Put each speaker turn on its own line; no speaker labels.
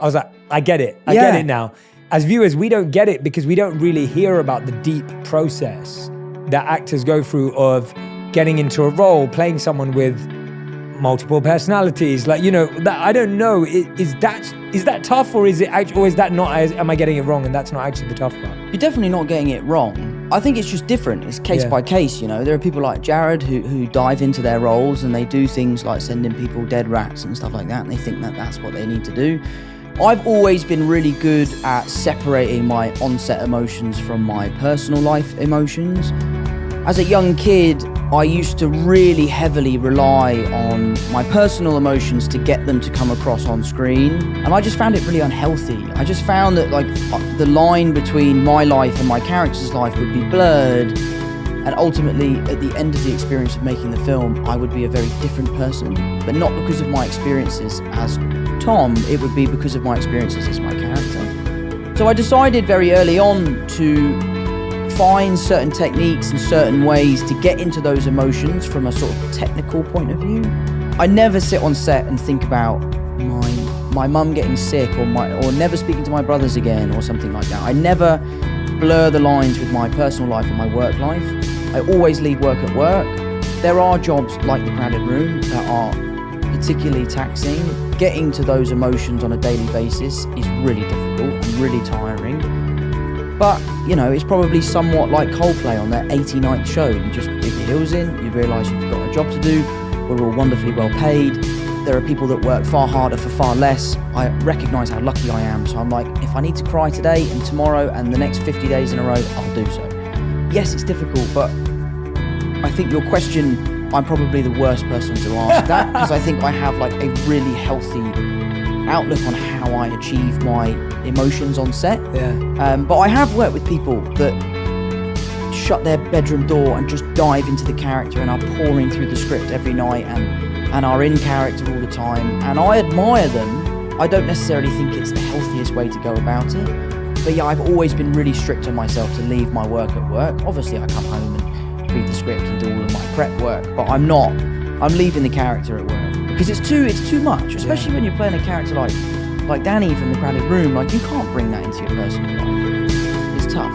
I was like, I get it. I get it now. As viewers, we don't get it because we don't really hear about the deep process that actors go through of getting into a role, playing someone with multiple personalities. Like, you know, that I don't know. Is that tough, or is it actually, or is that not? Am I getting it wrong? And that's not actually the tough part.
You're definitely not getting it wrong. I think it's just different. It's case by case, you know. There are people like Jared who dive into their roles and they do things like sending people dead rats and stuff like that, and they think that that's what they need to do. I've always been really good at separating my on-set emotions from my personal life emotions. As a young kid, I used to really heavily rely on my personal emotions to get them to come across on screen, and I just found it really unhealthy. I just found that like the line between my life and my character's life would be blurred, and ultimately at the end of the experience of making the film, I would be a very different person, but not because of my experiences as Tom, it would be because of my experiences as my character. So I decided very early on to find certain techniques and certain ways to get into those emotions from a sort of technical point of view. I never sit on set and think about my mum getting sick or never speaking to my brothers again or something like that. I never blur the lines with my personal life and my work life. I always leave work at work. There are jobs like The Crowded Room that are particularly taxing. Getting to those emotions on a daily basis is really difficult and really tiring. But, you know, it's probably somewhat like Coldplay on their 89th show. You just dig your heels in, you realise you've got a job to do, we're all wonderfully well paid. There are people that work far harder for far less. I recognise how lucky I am, so I'm like, if I need to cry today and tomorrow and the next 50 days in a row, I'll do so. Yes, it's difficult, but I think your question, I'm probably the worst person to ask that, because I think I have like a really healthy outlook on how I achieve my emotions on set. But I have worked with people that shut their bedroom door and just dive into the character and are pouring through the script every night and are in character all the time, and I admire them. I don't necessarily think it's the healthiest way to go about it, but yeah, I've always been really strict on myself to leave my work at work. Obviously I come home and read the script and do all of my prep work, but I'm leaving the character at work, because it's too much, especially when you're playing a character like Danny from The Crowded Room. Like, you can't bring that into your personal life. It's tough.